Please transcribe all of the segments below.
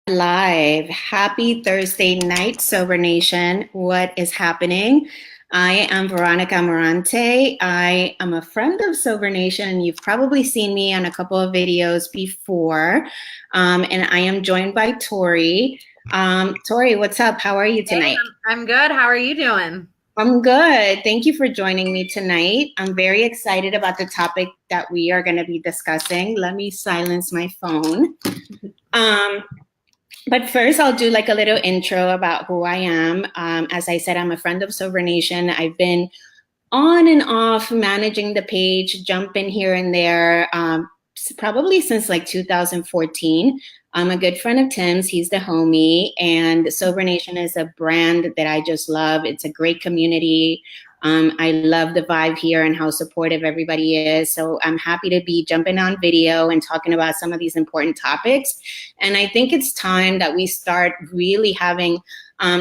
Live. Happy Thursday night, Sober Nation. What is happening? I am Veronica Morante. I am a friend of Sober Nation, and you've probably seen me on a couple of videos before. And I am joined by Tori. Tori, what's up? How are you Hey, tonight? I'm good. How are you doing? I'm good. Thank you for joining me tonight. I'm very excited about the topic that we are going to be discussing. Let me silence my phone. Um, But first, I'll do like a little intro about who I am. As I said, I'm a friend of Sober Nation. I've been on and off managing the page, jumping here and there, probably since like 2014. I'm a good friend of Tim's. He's the homie. And Sober Nation is a brand that I just love. It's a great community. I love the vibe here and how supportive everybody is. So I'm happy to be jumping on video and talking about some of these important topics. And I think it's time that we start really having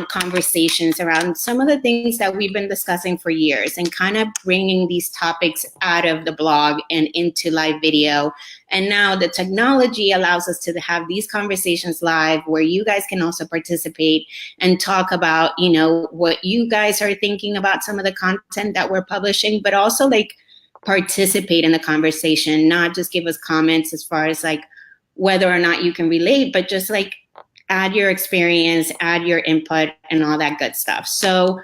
conversations around some of the things that we've been discussing for years and kind of bringing these topics out of the blog and into live video. And now the technology allows us to have these conversations live where you guys can also participate and talk about, what you guys are thinking about some of the content that we're publishing, but also like participate in the conversation, not just give us comments as far as like whether or not you can relate, but just like add your experience, add your input, and all that good stuff. So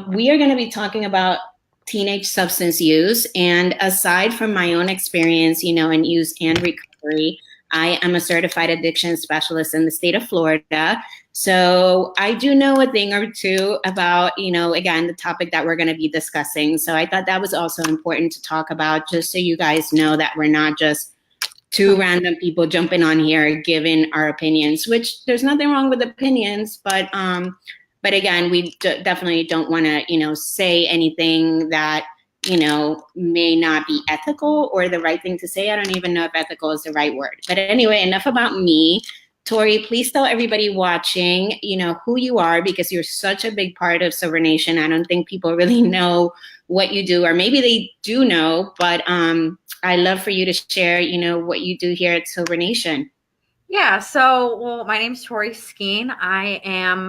we are going to be talking about teenage substance use. And aside from my own experience, in use and recovery, I am a certified addiction specialist in the state of Florida. So I do know a thing or two about, again, the topic that we're going to be discussing. So I thought that was also important to talk about, just so you guys know that we're not just two random people jumping on here giving our opinions, which there's nothing wrong with opinions, but again, we definitely don't want to say anything that may not be ethical or the right thing to say. I don't even know if ethical is the right word, but anyway, enough about me. Tori, please tell everybody watching who you are, because you're such a big part of Sober Nation. I don't think people really know what you do, or maybe they do know, but I'd love for you to share, what you do here at Sober Nation. Yeah, so my name's Tori Skeen. I am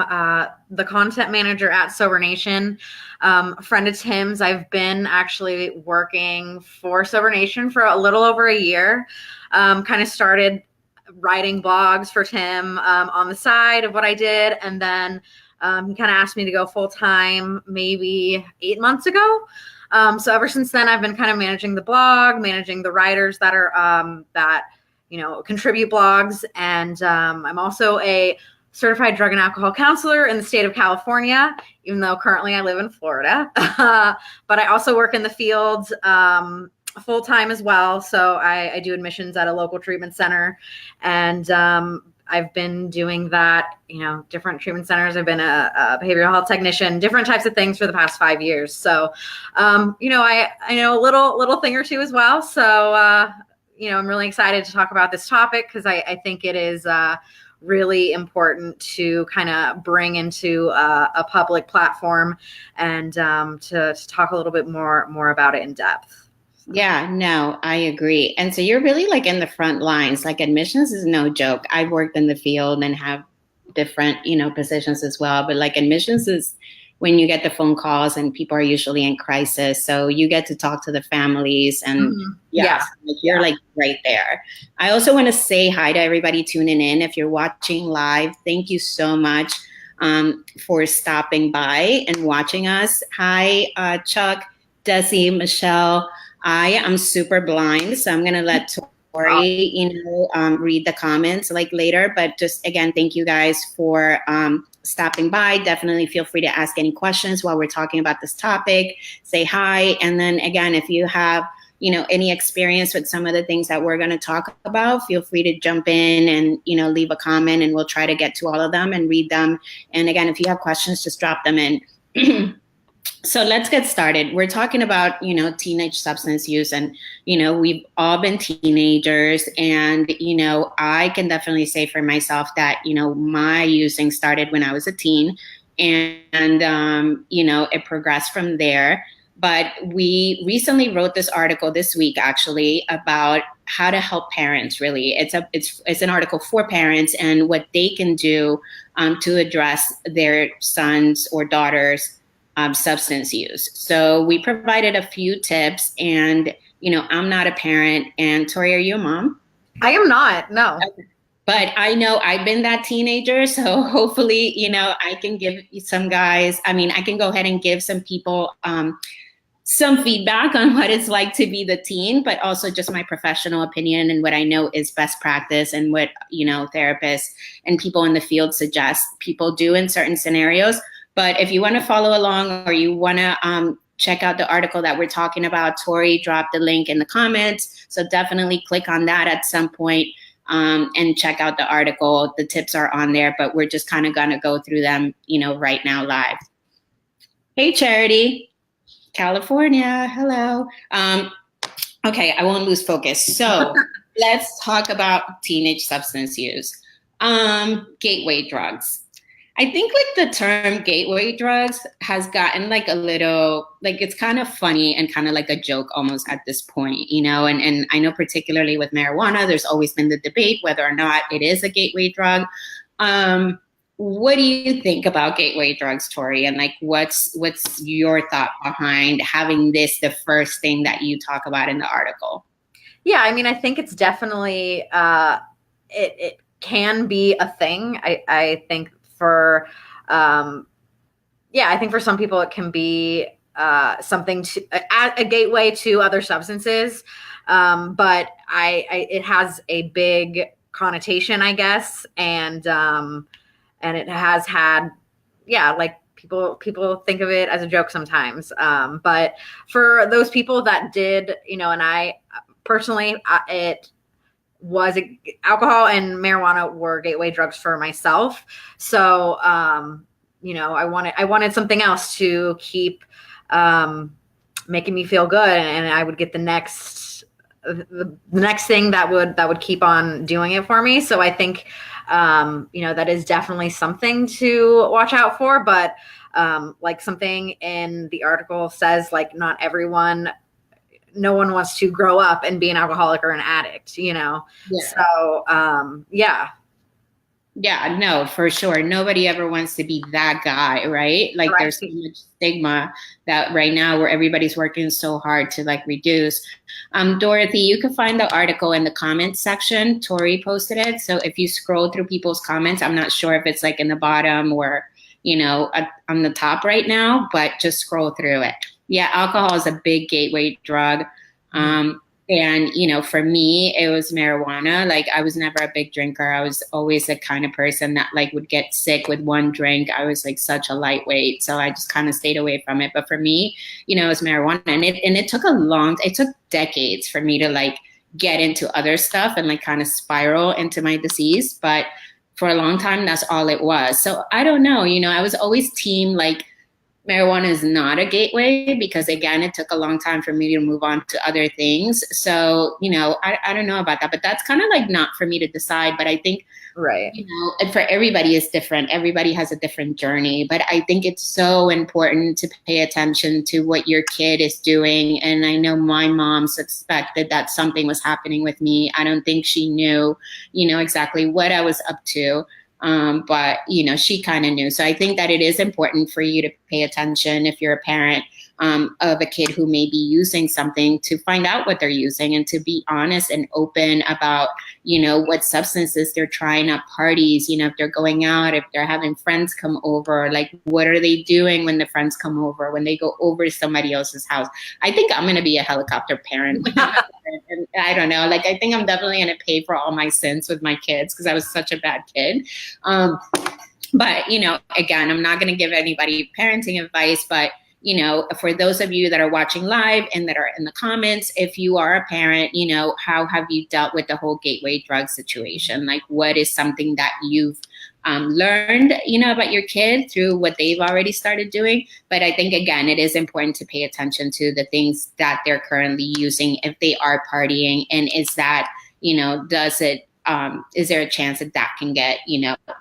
the content manager at Sober Nation. A friend of Tim's. I've been actually working for Sober Nation for a little over a year. Kind of started writing blogs for Tim on the side of what I did, and then he kind of asked me to go full time maybe 8 months ago. So ever since then, I've been kind of managing the blog, managing the writers that are contribute blogs, and I'm also a certified drug and alcohol counselor in the state of California, even though currently I live in Florida. But I also work in the field full time as well. So I do admissions at a local treatment center, and I've been doing that, different treatment centers. I've been a behavioral health technician, different types of things for the past 5 years. So, I know a little thing or two as well. So, I'm really excited to talk about this topic because I think it is really important to kind of bring into a public platform and to talk a little bit more about it in depth. Yeah, no, I agree. And so you're really like in the front lines. Like admissions is no joke. I've worked in the field and have different, positions as well. But like admissions is when you get the phone calls and people are usually in crisis. So you get to talk to the families and Yeah. like you're like right there. I also want to say hi to everybody tuning in. If you're watching live, thank you so much for stopping by and watching us. Hi, Chuck, Desi, Michelle. I am super blind, so I'm gonna let Tori, read the comments like later. But just again, thank you guys for stopping by. Definitely feel free to ask any questions while we're talking about this topic. Say hi, and then again, if you have any experience with some of the things that we're going to talk about, feel free to jump in and leave a comment, and we'll try to get to all of them and read them. And again, if you have questions, just drop them in. So let's get started. We're talking about, teenage substance use, and, we've all been teenagers, and, I can definitely say for myself that, my using started when I was a teen, and it progressed from there. But we recently wrote this article this week, actually, about how to help parents. Really, it's an article for parents and what they can do to address their sons or daughters' substance use. So we provided a few tips, and I'm not a parent. And Tori, are you a mom? I am not. No. But I know I've been that teenager, so hopefully, I can give some guys. I mean, I can go ahead and give some people some feedback on what it's like to be the teen, but also just my professional opinion and what I know is best practice and what, therapists and people in the field suggest people do in certain scenarios. But if you want to follow along or you want to check out the article that we're talking about, Tori dropped the link in the comments. So definitely click on that at some point and check out the article. The tips are on there, but we're just kind of going to go through them, right now live. Hey, Charity. California, hello. Okay, I won't lose focus. So let's talk about teenage substance use. Gateway drugs. I think the term gateway drugs has gotten a little, it's kind of funny and kind of like a joke almost at this point, and I know particularly with marijuana, there's always been the debate whether or not it is a gateway drug. What do you think about gateway drugs, Tori? And what's your thought behind having this the first thing that you talk about in the article? Yeah, I mean, I think it's definitely it can be a thing. I think for I think for some people it can be something to a gateway to other substances, but it has a big connotation, I guess, and it has had, people think of it as a joke sometimes. But for those people that did, and I personally, alcohol and marijuana were gateway drugs for myself. So, I wanted something else to keep making me feel good, and I would get the next thing that would keep on doing it for me. So I think, that is definitely something to watch out for. But something in the article says, no one wants to grow up and be an alcoholic or an addict, Yeah. So, yeah. Yeah, no, for sure. Nobody ever wants to be that guy, right? Right. There's so much stigma that right now where everybody's working so hard to reduce. Dorothy, you can find the article in the comments section. Tori posted it. So if you scroll through people's comments, I'm not sure if it's in the bottom or, on the top right now, but just scroll through it. Yeah, alcohol is a big gateway drug. And, for me, it was marijuana. I was never a big drinker. I was always the kind of person that would get sick with one drink. I was such a lightweight. So I just kind of stayed away from it. But for me, it was marijuana. And it took decades for me to get into other stuff and kind of spiral into my disease. But for a long time, that's all it was. So I don't know, I was always team marijuana is not a gateway because, again, it took a long time for me to move on to other things. So, I don't know about that, but that's kind of not for me to decide. But I think, right, and for everybody is different. Everybody has a different journey. But I think it's so important to pay attention to what your kid is doing. And I know my mom suspected that something was happening with me. I don't think she knew, exactly what I was up to. But, she kind of knew. So I think that it is important for you to pay attention if you're a parent of a kid who may be using something, to find out what they're using and to be honest and open about, what substances they're trying at parties, if they're going out, if they're having friends come over, what are they doing when the friends come over, when they go over to somebody else's house. I think I'm going to be a helicopter parent. And I don't know, I think I'm definitely going to pay for all my sins with my kids because I was such a bad kid. But, again, I'm not going to give anybody parenting advice, but for those of you that are watching live and that are in the comments, if you are a parent, how have you dealt with the whole gateway drug situation? What is something that you've learned, about your kid through what they've already started doing? But I think, again, it is important to pay attention to the things that they're currently using if they are partying. And is that, does it is there a chance that that can get,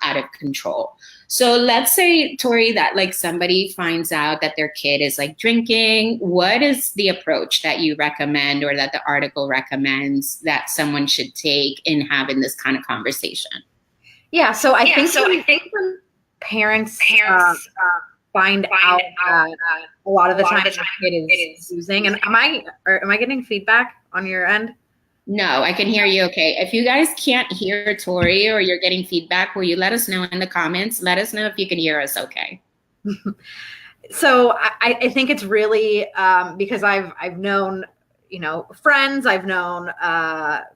out of control? So let's say, Tori, that like somebody finds out that their kid is like drinking. What is the approach that you recommend, or that the article recommends that someone should take in having this kind of conversation? Yeah, so I think when parents find out that a lot of the time the kid is using, and am I getting feedback on your end? No, I can hear you okay. If you guys can't hear Tori or you're getting feedback, will you let us know in the comments? Let us know if you can hear us okay. So I think it's really because I've known, friends, I've known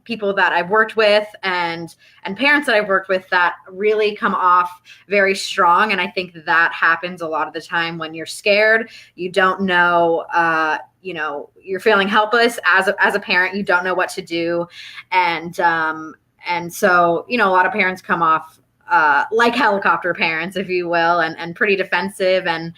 people that I've worked with, and parents that I've worked with that really come off very strong. And I think that happens a lot of the time when you're scared, you don't know, you're feeling helpless as a parent, you don't know what to do. And so, a lot of parents come off like helicopter parents, if you will, and pretty defensive, and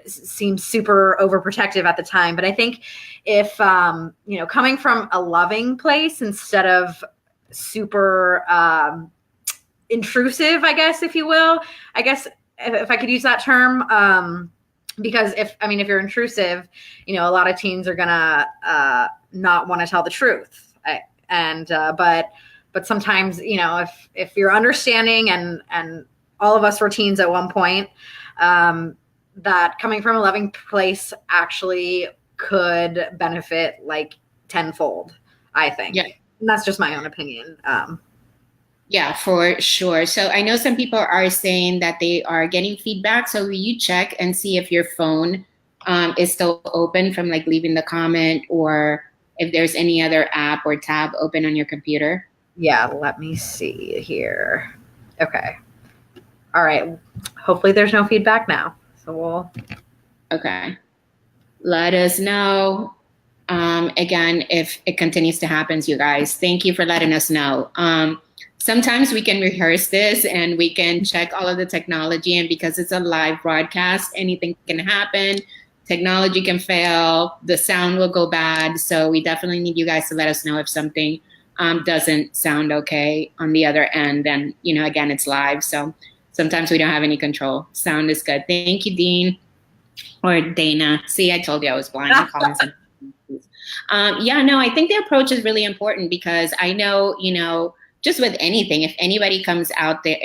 seem super overprotective at the time. But I think if coming from a loving place instead of super intrusive, I guess, if you will, if I could use that term, because if you're intrusive, a lot of teens are gonna not want to tell the truth, but sometimes, if you're understanding, and all of us were teens at one point, that coming from a loving place actually could benefit like tenfold, I think. Yeah. And that's just my own opinion. Yeah, for sure. So I know some people are saying that they are getting feedback. So will you check and see if your phone is still open from like leaving the comment, or if there's any other app or tab open on your computer? Yeah, let me see here. Okay. All right. Hopefully there's no feedback now. So Okay. Let us know. Again, if it continues to happen, you guys, thank you for letting us know. Sometimes we can rehearse this and we can check all of the technology, and because it's a live broadcast, anything can happen. Technology can fail, the sound will go bad. So we definitely need you guys to let us know if something doesn't sound okay on the other end. And, again, it's live. So sometimes we don't have any control. Sound is good. Thank you, Dean or Dana. See, I told you I was blind. I'm calling some. I think the approach is really important, because I know, just with anything, if anybody comes out there,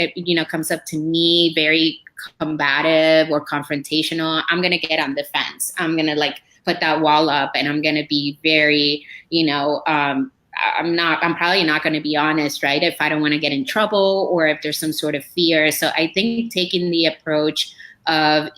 comes up to me very combative or confrontational, I'm going to get on the fence. I'm going to like put that wall up, and I'm going to be very, I'm probably not going to be honest, right? If I don't want to get in trouble, or if there's some sort of fear. So I think taking the approach of,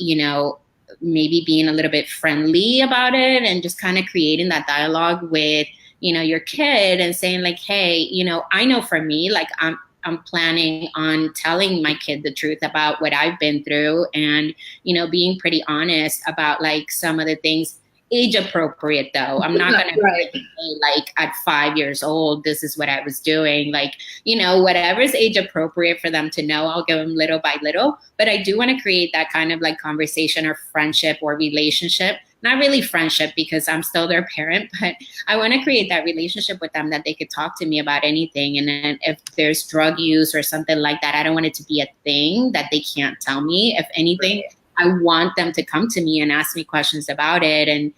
maybe being a little bit friendly about it, and just kind of creating that dialogue with, your kid, and saying like, hey, I know for me, like I'm planning on telling my kid the truth about what I've been through, and, being pretty honest about like some of the things. Age appropriate though. I'm not going to say like at 5 years old, this is what I was doing. Like, whatever's age appropriate for them to know, I'll give them little by little. But I do want to create that kind of like conversation or friendship or relationship. Not really friendship, because I'm still their parent, but I want to create that relationship with them that they could talk to me about anything. And then if there's drug use or something like that, I don't want it to be a thing that they can't tell me. If anything, I want them to come to me and ask me questions about it. And,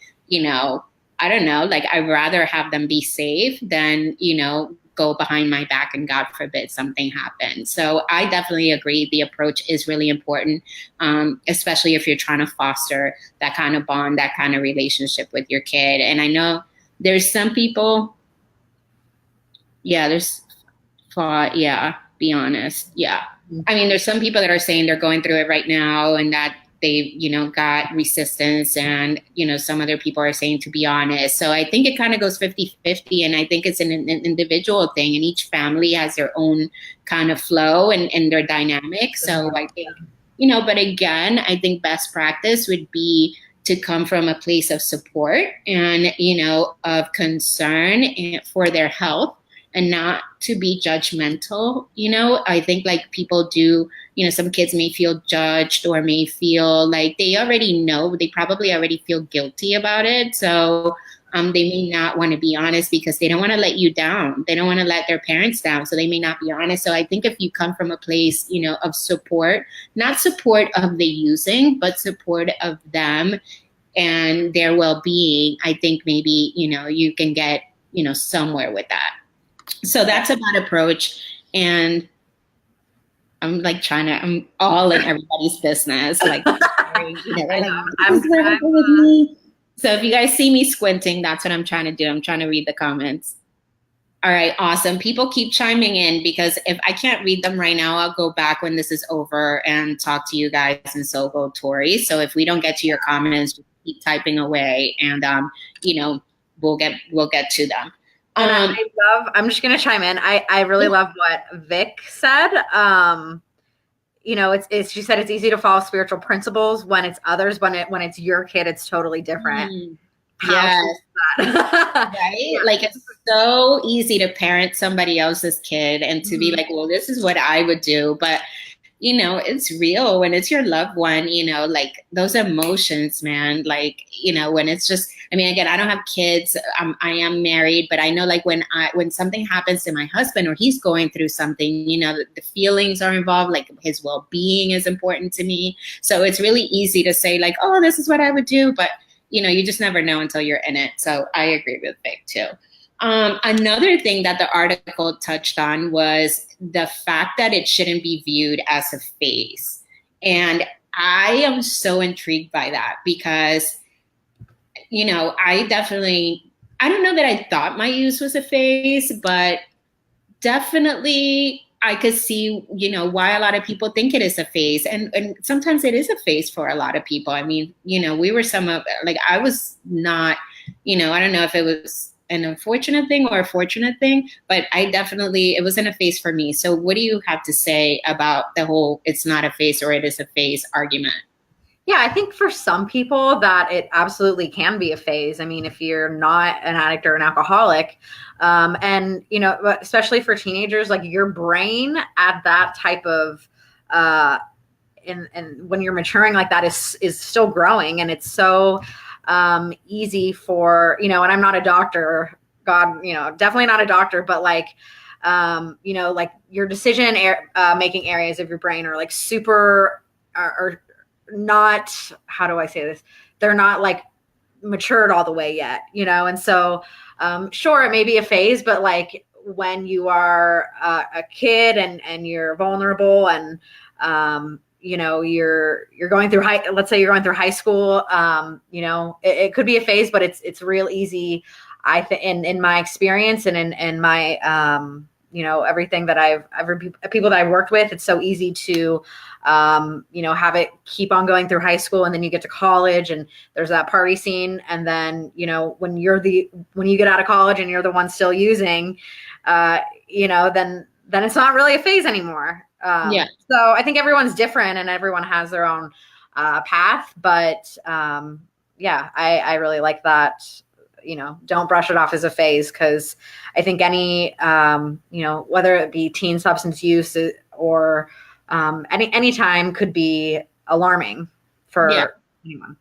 I don't know, like I'd rather have them be safe than, go behind my back and God forbid something happens. So I definitely agree. The approach is really important, especially if you're trying to foster that kind of bond, that kind of relationship with your kid. And I know there's some people, be honest. Yeah. I mean, there's some people that are saying they're going through it right now, and that they, got resistance, and, some other people are saying to be honest. So I think it kind of goes 50-50, and I think it's an individual thing, and each family has their own kind of flow and their dynamic. So I think, but again, I think best practice would be to come from a place of support and, of concern for their health, and not to be judgmental. I think like people do, some kids may feel judged, or may feel like they already know, they probably already feel guilty about it. So They may not want to be honest because they don't want to let you down. They don't want to let their parents down. So they may not be honest. So I think if you come from a place, of support, not support of the using, but support of them and their well-being, I think maybe, you can get, somewhere with that. So that's about approach. And I'm like I'm all in everybody's business. Like, so if you guys see me squinting, that's what I'm trying to do. I'm trying to read the comments. All right, awesome. People keep chiming in because if I can't read them right now, I'll go back when this is over and talk to you guys, and so go Tori. So if we don't get to your comments, just keep typing away, and we'll get to them. I'm just gonna chime in. I really love what Vic said. She said it's easy to follow spiritual principles when it's others. When it's your kid, it's totally different. Yes. Right? Yeah. Like, it's so easy to parent somebody else's kid and to be like, well, this is what I would do. But, it's real when it's your loved one, like those emotions, man, like, when it's just, again, I don't have kids. I am married, but I know like when something happens to my husband or he's going through something, the feelings are involved, like his well-being is important to me. So it's really easy to say like, oh, this is what I would do. But you just never know until you're in it. So I agree with Vic too. Another thing that the article touched on was the fact that it shouldn't be viewed as a phase. And I am so intrigued by that because, I don't know that I thought my use was a phase, but definitely I could see, why a lot of people think it is a phase. And sometimes it is a phase for a lot of people. We were I was not, I don't know if it was an unfortunate thing or a fortunate thing, but it wasn't a phase for me. So what do you have to say about the whole, it's not a phase or it is a phase argument? Yeah, I think for some people that it absolutely can be a phase. If you're not an addict or an alcoholic, and, especially for teenagers, like your brain at that type of, and when you're maturing like that is still growing, and it's so easy for, and I'm not a doctor, God, definitely not a doctor, but like, like your decision making areas of your brain are like super, or not, how do I say this? They're not like matured all the way yet, and so sure, it may be a phase, but like when you are a kid and you're vulnerable and you're going through let's say you're going through high school, it could be a phase, but it's real easy, I think, in my experience and in my everything that people that I've worked with, it's so easy to have it keep on going through high school, and then you get to college and there's that party scene, and then when you get out of college and you're the one still using, then it's not really a phase anymore. So I think everyone's different and everyone has their own path, but I really like that. Don't brush it off as a phase, because I think any whether it be teen substance use or any time could be alarming for anyone.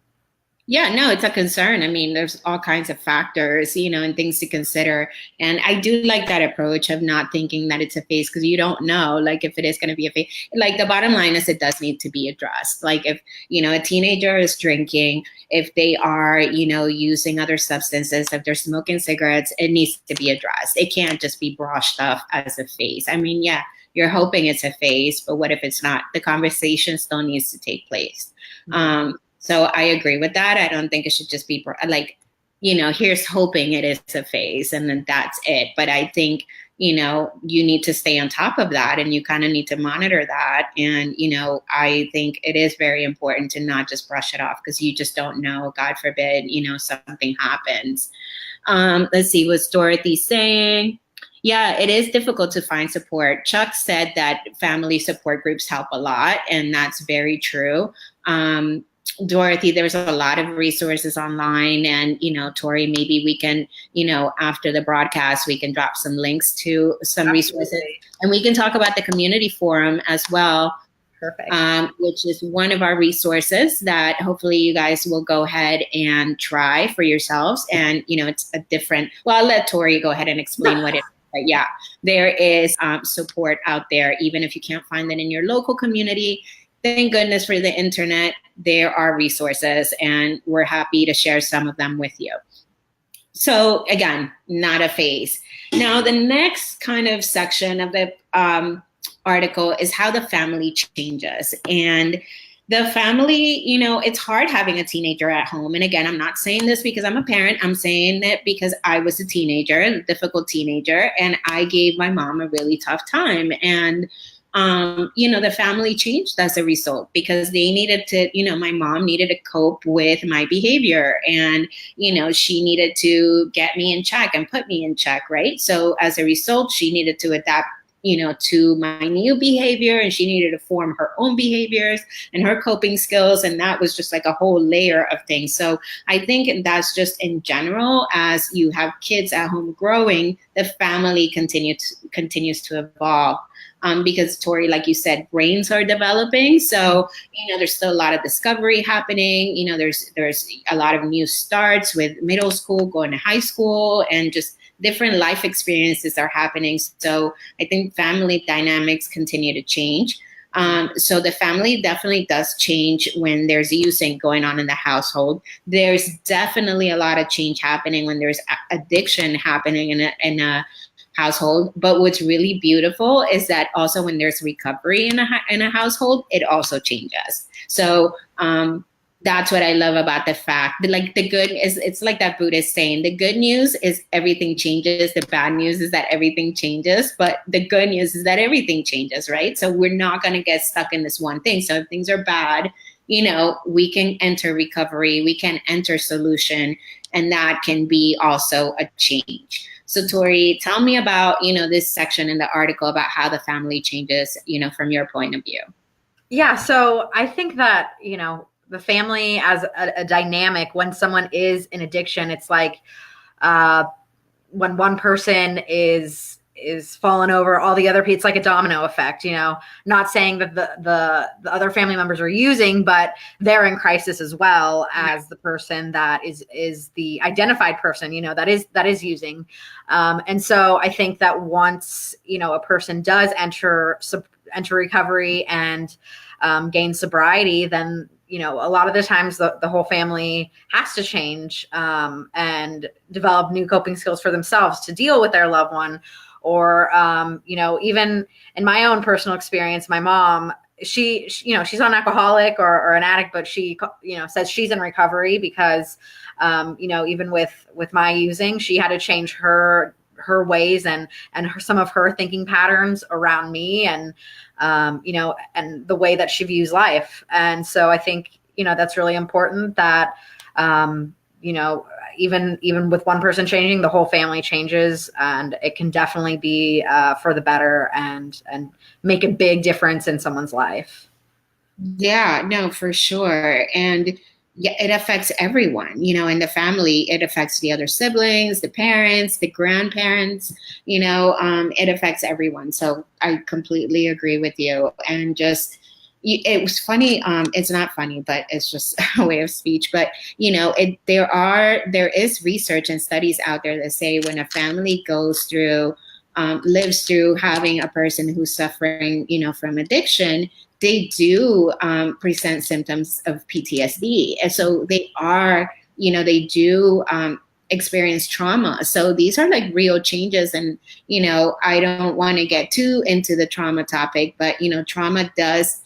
Yeah, no, it's a concern. There's all kinds of factors, and things to consider. And I do like that approach of not thinking that it's a phase, because you don't know, like, if it is going to be a phase. Like, the bottom line is it does need to be addressed. Like, if, a teenager is drinking, if they are, using other substances, if they're smoking cigarettes, it needs to be addressed. It can't just be brushed off as a phase. You're hoping it's a phase, but what if it's not? The conversation still needs to take place. Mm-hmm. So I agree with that. I don't think it should just be like, here's hoping it is a phase and then that's it. But I think, you need to stay on top of that, and you kind of need to monitor that. And, I think it is very important to not just brush it off, because you just don't know, God forbid, something happens. Let's see, what's Dorothy saying? Yeah, it is difficult to find support. Chuck said that family support groups help a lot, and that's very true. Dorothy, there's a lot of resources online, and, Tori, maybe we can, after the broadcast, we can drop some links to some resources, and we can talk about the community forum as well. Perfect. Which is one of our resources that hopefully you guys will go ahead and try for yourselves. And, it's a different, well, I'll let Tori go ahead and explain what it is. But yeah, there is support out there, even if you can't find it in your local community. Thank goodness for the internet. There are resources, and we're happy to share some of them with you. So again, not a phase. Now, the next kind of section of the article is how the family changes. And the family, it's hard having a teenager at home. And again, I'm not saying this because I'm a parent. I'm saying it because I was a teenager, a difficult teenager, and I gave my mom a really tough time. And the family changed as a result because they needed to, my mom needed to cope with my behavior, and, she needed to get me in check and put me in check, right? So as a result, she needed to adapt, to my new behavior, and she needed to form her own behaviors and her coping skills. And that was just like a whole layer of things. So I think that's just in general, as you have kids at home growing, the family continues to evolve. Because Tori, like you said, brains are developing. So, there's still a lot of discovery happening. There's a lot of new starts with middle school, going to high school, and just different life experiences are happening. So I think family dynamics continue to change. So the family definitely does change when there's using going on in the household. There's definitely a lot of change happening when there's addiction happening in a household. But what's really beautiful is that also when there's recovery in a household, it also changes. So that's what I love about the fact that, like, the good is, it's like that Buddhist saying, the good news is everything changes. The bad news is that everything changes. But the good news is that everything changes, right? So we're not going to get stuck in this one thing. So if things are bad, we can enter recovery, we can enter solution, and that can be also a change. So Tori, tell me about, this section in the article about how the family changes, from your point of view. Yeah. So I think that, the family as a dynamic, when someone is in addiction, it's like when one person is fallen over, all the other people, it's like a domino effect, not saying that the other family members are using, but they're in crisis as well as the person that is the identified person, that is using. And so I think that once, a person does enter recovery and gain sobriety, then, a lot of the times the whole family has to change and develop new coping skills for themselves to deal with their loved one. Or, even in my own personal experience, my mom, she's not an alcoholic or an addict, but she, says she's in recovery because, even with my using, she had to change her ways and some of her thinking patterns around me and, and the way that she views life. And so I think, that's really important that, even with one person changing, the whole family changes, and it can definitely be for the better and make a big difference in someone's life. Yeah, no, for sure. And yeah, it affects everyone, in the family. It affects the other siblings, the parents, the grandparents, it affects everyone. So I completely agree with you. And just, it was funny. It's not funny, but it's just a way of speech. But, there is research and studies out there that say when a family goes through, lives through having a person who's suffering, from addiction, they do present symptoms of PTSD. And so they do experience trauma. So these are like real changes. And, I don't want to get too into the trauma topic, but, trauma does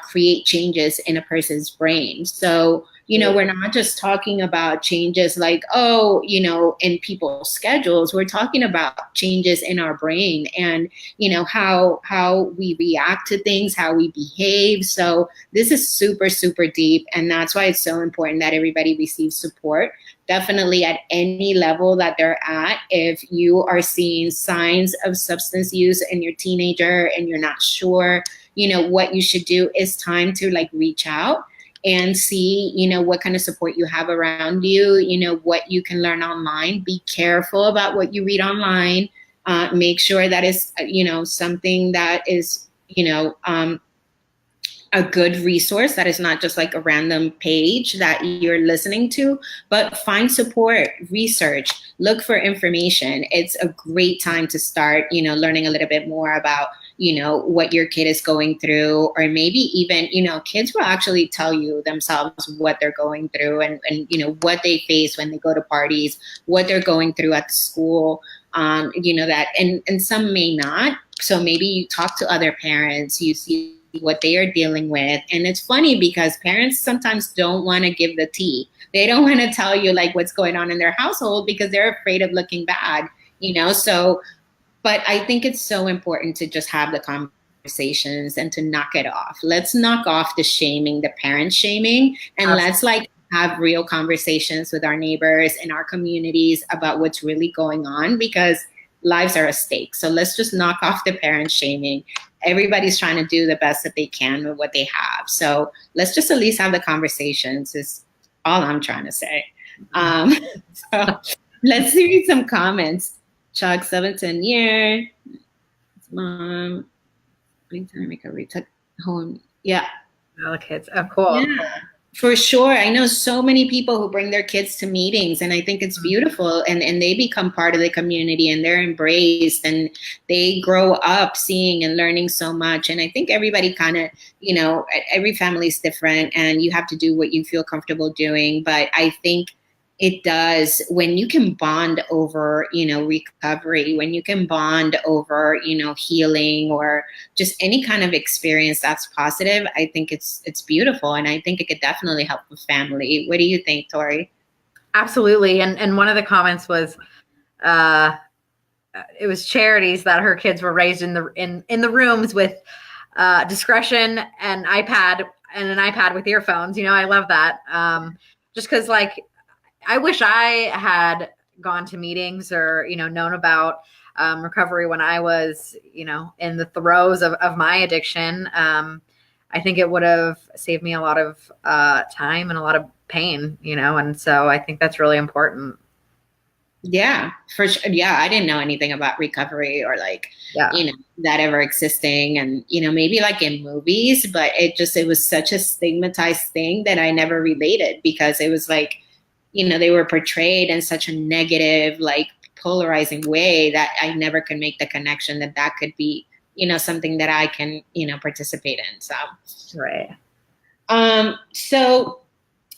create changes in a person's brain. So, we're not just talking about changes like, in people's schedules. We're talking about changes in our brain and, how we react to things, how we behave. So this is super, super deep. And that's why it's so important that everybody receives support. Definitely at any level that they're at. If you are seeing signs of substance use in your teenager and you're not sure, what you should do, is time to reach out and see, what kind of support you have around you, what you can learn online. Be careful about what you read online. Make sure that is, something that is, you know, a good resource that is not just like a random page that you're listening to, but find support, research, look for information. It's a great time to start, learning a little bit more about, what your kid is going through, or maybe even, kids will actually tell you themselves what they're going through and what they face when they go to parties, what they're going through at the school, that, and some may not. So maybe you talk to other parents, you see what they are dealing with. And it's funny because parents sometimes don't want to give the tea. They don't want to tell you like what's going on in their household because they're afraid of looking bad, so, but I think it's so important to just have the conversations and to knock it off. Let's knock off the shaming, the parent shaming, and let's like have real conversations with our neighbors and our communities about what's really going on, because lives are at stake. So let's just knock off the parent shaming. Everybody's trying to do the best that they can with what they have. So let's just at least have the conversations is all I'm trying to say. So let's read some comments. Chuck, 7-10 year. Mom, trying to make a retook home. Yeah. All the kids. Oh, cool. Yeah. For sure. I know so many people who bring their kids to meetings, and I think it's beautiful, and they become part of the community and they're embraced and they grow up seeing and learning so much. And I think everybody kind of, every family is different and you have to do what you feel comfortable doing. But I think it does, when you can bond over, recovery, when you can bond over, healing, or just any kind of experience that's positive, I think it's beautiful. And I think it could definitely help the family. What do you think, Tori? Absolutely. And one of the comments was, it was Charity's that her kids were raised in the rooms with discretion and an iPad with earphones. I love that. Just because like, I wish I had gone to meetings or, known about recovery when I was, in the throes of my addiction. I think it would have saved me a lot of time and a lot of pain, and so I think that's really important. Yeah, for sure. Yeah, I didn't know anything about recovery or like, that ever existing, and, maybe like in movies, but it was such a stigmatized thing that I never related, because it was like, they were portrayed in such a negative, like polarizing way that I never could make the connection that could be, something that I can, participate in. So, right. So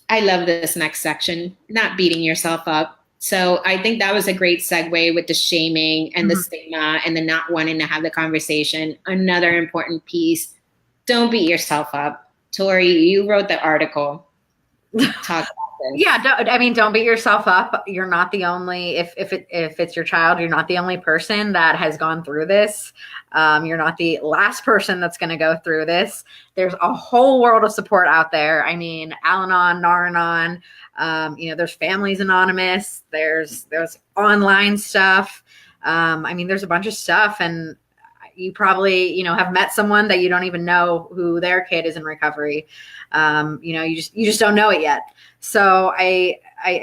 I love this next section, not beating yourself up. So I think that was a great segue with the shaming and the stigma and the not wanting to have the conversation. Another important piece, don't beat yourself up. Tori, you wrote the article. Talk. Yeah, don't beat yourself up. You're not the only, if it's your child, you're not the only person that has gone through this. You're not the last person that's going to go through this. There's a whole world of support out there. I mean, Al-Anon, Nar-Anon, there's Families Anonymous, there's online stuff. There's a bunch of stuff, and you probably, have met someone that you don't even know who their kid is in recovery. You just don't know it yet. So I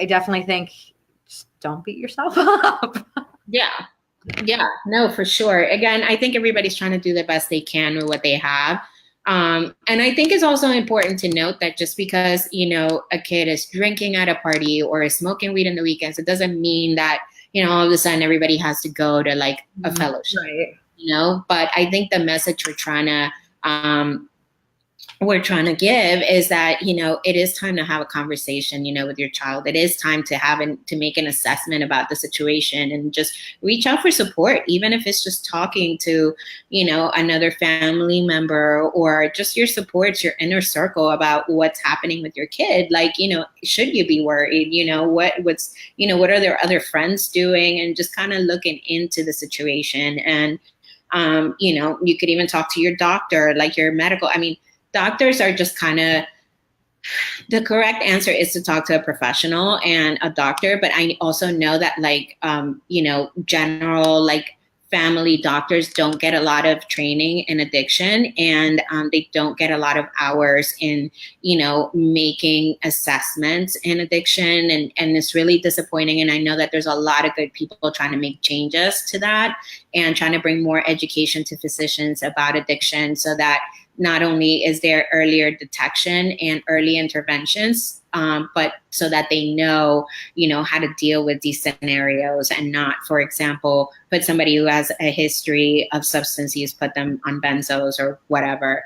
definitely think just don't beat yourself up. Yeah. Yeah, no, for sure. Again, I think everybody's trying to do the best they can with what they have. And I think it's also important to note that just because, a kid is drinking at a party or is smoking weed in the weekends, it doesn't mean that, all of a sudden everybody has to go to like a fellowship, right. But I think the message we're trying to give is that, it is time to have a conversation, with your child. It is time to make an assessment about the situation and just reach out for support, even if it's just talking to, another family member, or just your supports, your inner circle about what's happening with your kid. Like, should you be worried? What are their other friends doing? And just kind of looking into the situation. And, you could even talk to your doctor, like your medical, doctors are just kind of, the correct answer is to talk to a professional and a doctor. But I also know that like, general like family doctors don't get a lot of training in addiction, and they don't get a lot of hours in, making assessments in addiction. And it's really disappointing. And I know that there's a lot of good people trying to make changes to that and trying to bring more education to physicians about addiction, so that not only is there earlier detection and early interventions, but so that they know, how to deal with these scenarios, and not, for example, put somebody who has a history of substance use, put them on benzos or whatever,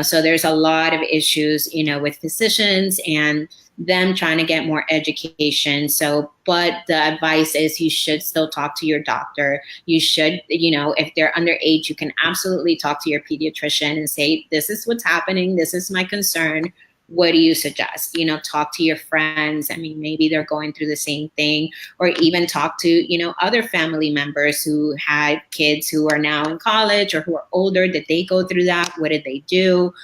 so there's a lot of issues, with physicians and them trying to get more education. So, but the advice is you should still talk to your doctor. You should, if they're underage, you can absolutely talk to your pediatrician and say, this is what's happening. This is my concern. What do you suggest? Talk to your friends. I mean, maybe they're going through the same thing, or even talk to, other family members who had kids who are now in college or who are older. Did they go through that? What did they do?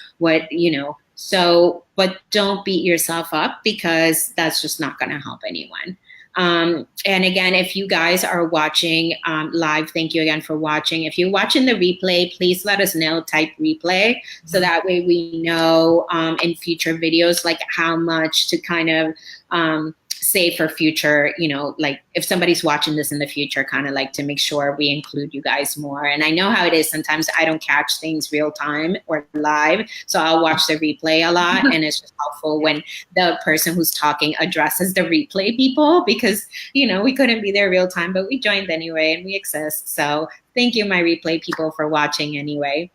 So, but don't beat yourself up, because that's just not going to help anyone. And again, if you guys are watching live, thank you again for watching. If you're watching the replay, please let us know, type replay, so that way we know in future videos, like how much to kind of say for future, like if somebody's watching this in the future, kind of like to make sure we include you guys more. And I know how it is. Sometimes I don't catch things real time or live, so I'll watch the replay a lot. And it's just helpful when the person who's talking addresses the replay people, because, we couldn't be there real time, but we joined anyway and we exist. So thank you, my replay people, for watching anyway.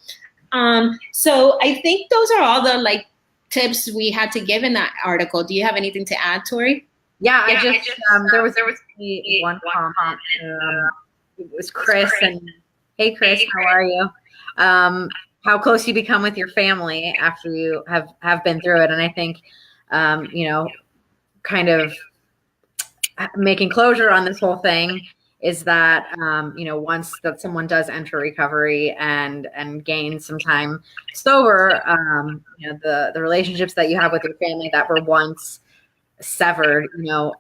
So I think those are all the tips we had to give in that article. Do you have anything to add, Tori? Yeah, I just there was one comment. It was Chris, and hey, Chris, how are you? How close you become with your family after you have been through it, and I think, kind of making closure on this whole thing is that once that someone does enter recovery and gain some time sober, the relationships that you have with your family that were once severed,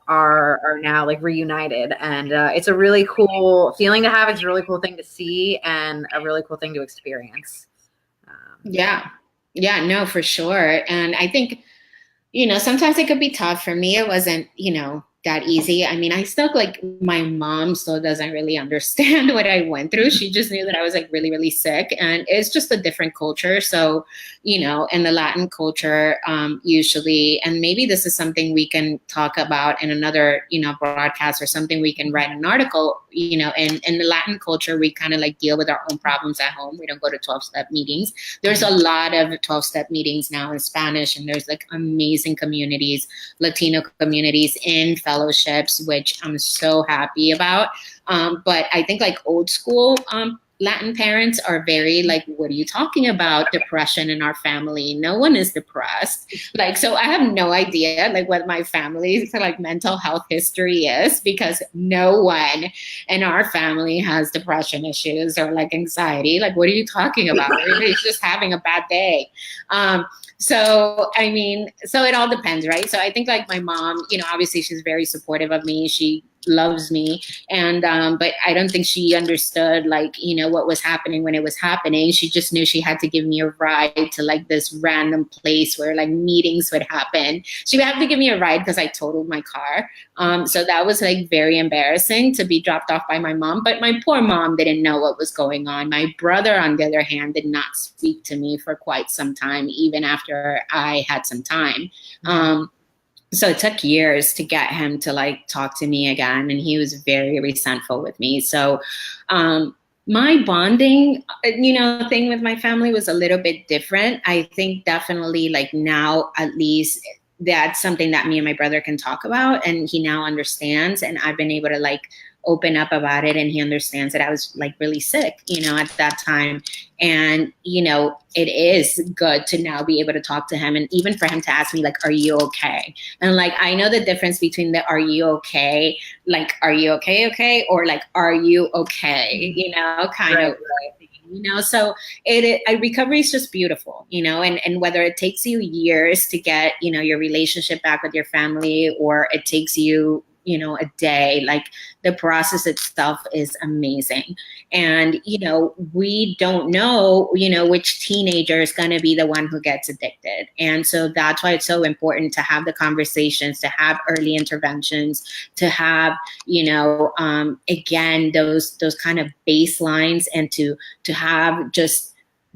are now reunited, and it's a really cool feeling to have. It's a really cool thing to see, and a really cool thing to experience. Yeah, no, for sure. And I think, sometimes it could be tough. For me, it wasn't, that easy. I mean, I still my mom still doesn't really understand what I went through. She just knew that I was really, really sick, and it's just a different culture. So, in the Latin culture, usually, and maybe this is something we can talk about in another, broadcast, or something we can write an article, in the Latin culture, we kind of deal with our own problems at home. We don't go to 12-step meetings. There's a lot of 12-step meetings now in Spanish, and there's amazing communities, Latino communities in fellowships, which I'm so happy about. But I think old school Latin parents are very what are you talking about? Depression in our family. No one is depressed. So I have no idea what my family's mental health history is, because no one in our family has depression issues or anxiety. What are you talking about? Everybody's just having a bad day. So, I mean, so it all depends, right? So I think my mom, obviously she's very supportive of me. She loves me. And, but I don't think she understood what was happening when it was happening. She just knew she had to give me a ride to this random place where meetings would happen. She would have to give me a ride because I totaled my car. So that was very embarrassing to be dropped off by my mom, but my poor mom didn't know what was going on. My brother, on the other hand, did not speak to me for quite some time, even after I had some time. So it took years to get him to talk to me again. And he was very resentful with me. So, my bonding, thing with my family was a little bit different. I think definitely now, at least, that's something that me and my brother can talk about, and he now understands, and I've been able to open up about it, and he understands that I was really sick, at that time. And, it is good to now be able to talk to him, and even for him to ask me are you okay? And I know the difference between the are you okay, are you okay, or are you okay, kind right. of so recovery is just beautiful, and whether it takes you years to get, your relationship back with your family, or it takes you a day. Like, the process itself is amazing. And, we don't know, which teenager is going to be the one who gets addicted. And so that's why it's so important to have the conversations, to have early interventions, to have, again, those kind of baselines, and to have just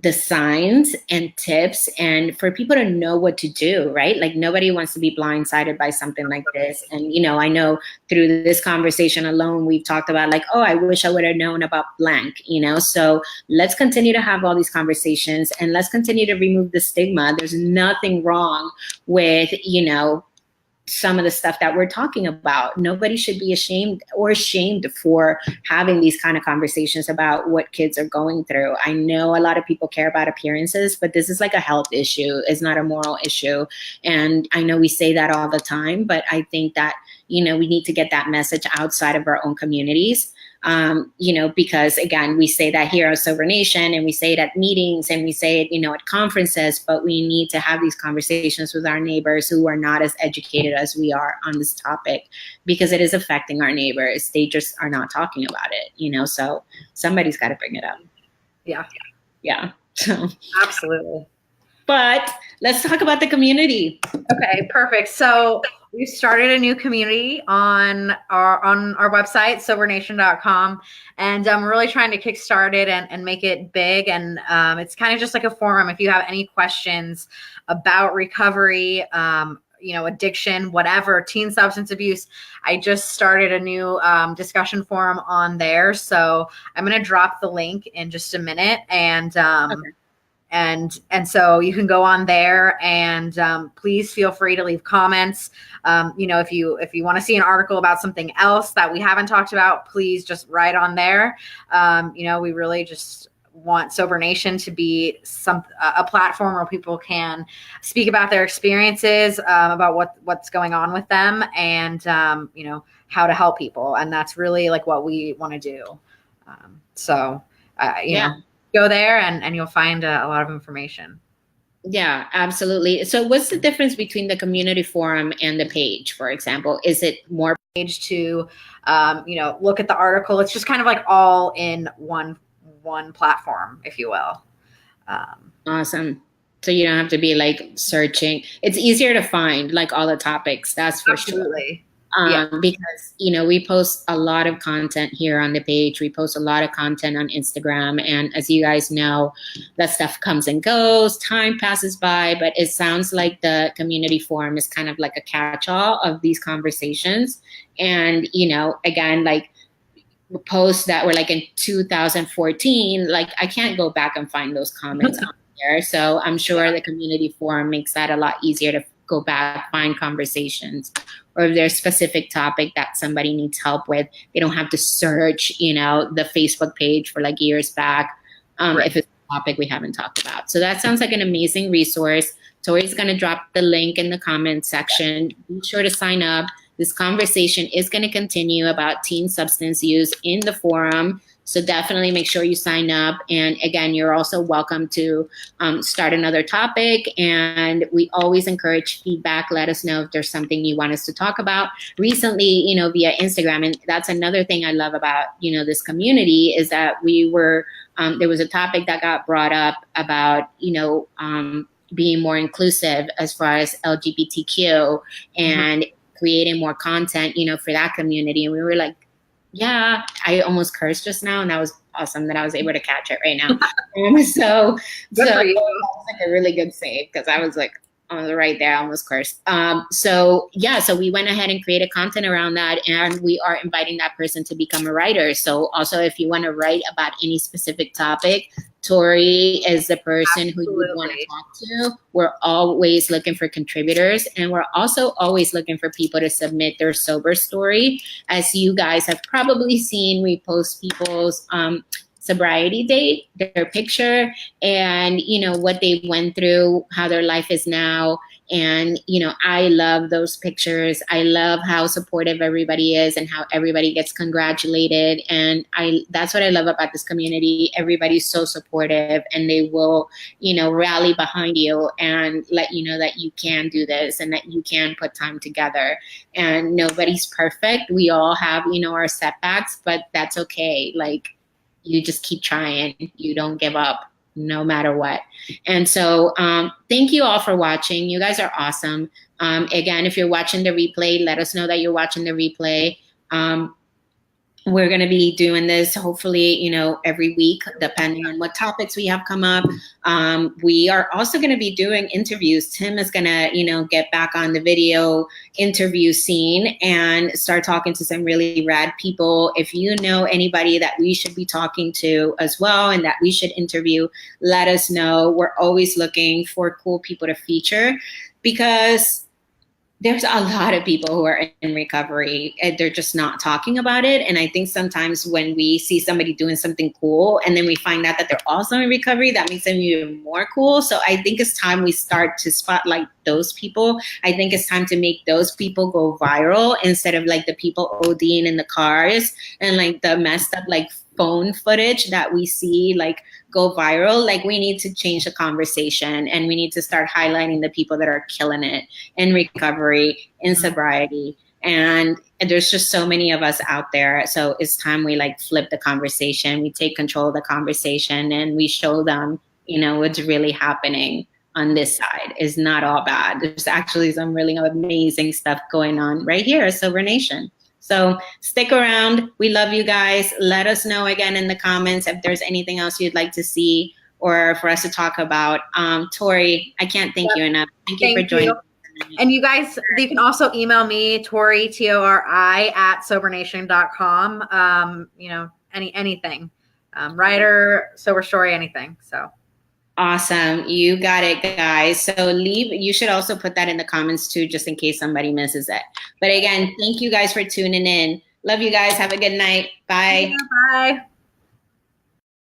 the signs and tips, and for people to know what to do, right? Like, nobody wants to be blindsided by something like this. And, I know through this conversation alone, we've talked about like, oh, I wish I would have known about blank, so let's continue to have all these conversations, and let's continue to remove the stigma. There's nothing wrong with, some of the stuff that we're talking about. Nobody should be ashamed for having these kind of conversations about what kids are going through. I know a lot of people care about appearances, but this is like a health issue. It's not a moral issue. And I know we say that all the time, but I think that, we need to get that message outside of our own communities. Because again, we say that here on Sober Nation, and we say it at meetings, and we say it, at conferences, but we need to have these conversations with our neighbors who are not as educated as we are on this topic, because it is affecting our neighbors. They just are not talking about it, so somebody's got to bring it up. Yeah. So Absolutely. But let's talk about the community. Okay, perfect. So we started a new community on our website, sobernation.com, and we're really trying to kickstart it and make it big. And it's kind of just like a forum. If you have any questions about recovery, addiction, whatever, teen substance abuse, I just started a new discussion forum on there. So I'm going to drop the link in just a minute, and okay. And so you can go on there, and please feel free to leave comments. If you want to see an article about something else that we haven't talked about, please just write on there. We really just want Sober Nation to be a platform where people can speak about their experiences, about what's going on with them, and how to help people. And that's really like what we want to do. Go there and you'll find a lot of information. Yeah, absolutely. So what's the difference between the community forum and the page, for example? Is it more page to, look at the article? It's just kind of like all in one platform, if you will. Awesome. So you don't have to be like searching. It's easier to find like all the topics. That's for Absolutely. Sure. Because, we post a lot of content here on the page. We post a lot of content on Instagram. And as you guys know, that stuff comes and goes, time passes by, but it sounds like the community forum is kind of like a catch-all of these conversations. And, again, like posts that were like in 2014, like I can't go back and find those comments on there. So I'm sure the community forum makes that a lot easier to go back, find conversations, or if there's a specific topic that somebody needs help with, they don't have to search, the Facebook page for like years back, right, if it's a topic we haven't talked about. So that sounds like an amazing resource. Tori's going to drop the link in the comments section. Be sure to sign up. This conversation is going to continue about teen substance use in the forum. So definitely make sure you sign up. And again, you're also welcome to start another topic. And we always encourage feedback. Let us know if there's something you want us to talk about. Recently, via Instagram, and that's another thing I love about, this community, is that there was a topic that got brought up about, being more inclusive as far as LGBTQ and creating more content, for that community. And we were like, yeah, I almost cursed just now, and that was awesome that I was able to catch it right now. So that was like a really good save, because I was like, right there, I almost cursed. So we went ahead and created content around that, and we are inviting that person to become a writer. So also, if you want to write about any specific topic, Tori is the person who you would want to talk to. We're always looking for contributors, and we're also always looking for people to submit their sober story. As you guys have probably seen, we post people's sobriety date, their picture, and, you know, what they went through, how their life is now. And, you know, I love those pictures. I love how supportive everybody is and how everybody gets congratulated. And that's what I love about this community. Everybody's so supportive, and they will, you know, rally behind you and let you know that you can do this and that you can put time together. And nobody's perfect. We all have, you know, our setbacks, but that's okay. Like, you just keep trying. You don't give up no matter what. And so thank you all for watching. You guys are awesome. Again, if you're watching the replay, let us know that you're watching the replay. We're going to be doing this hopefully, you know, every week, depending on what topics we have come up. We are also going to be doing interviews. Tim is going to, you know, get back on the video interview scene and start talking to some really rad people. If you know anybody that we should be talking to as well and that we should interview, let us know. We're always looking for cool people to feature, because there's a lot of people who are in recovery and they're just not talking about it. And I think sometimes when we see somebody doing something cool and then we find out that they're also in recovery, that makes them even more cool. So I think it's time we start to spotlight those people. I think it's time to make those people go viral instead of like the people ODing in the cars and like the messed up like phone footage that we see like go viral. Like, we need to change the conversation, and we need to start highlighting the people that are killing it in recovery, in sobriety. And there's just so many of us out there. So it's time we like flip the conversation. We take control of the conversation and we show them, you know, what's really happening on this side is not all bad. There's actually some really amazing stuff going on right here at Sober Nation. So stick around. We love you guys. Let us know again in the comments if there's anything else you'd like to see or for us to talk about. Tori, I can't thank you enough. Thank you for joining. And you guys, you can also email me, Tori, Tori, at sobernation.com. You know, anything, writer, sober story, anything. So. Awesome. You got it, guys. So you should also put that in the comments too, just in case somebody misses it. But again, thank you guys for tuning in. Love you guys. Have a good night. Bye. Yeah, bye.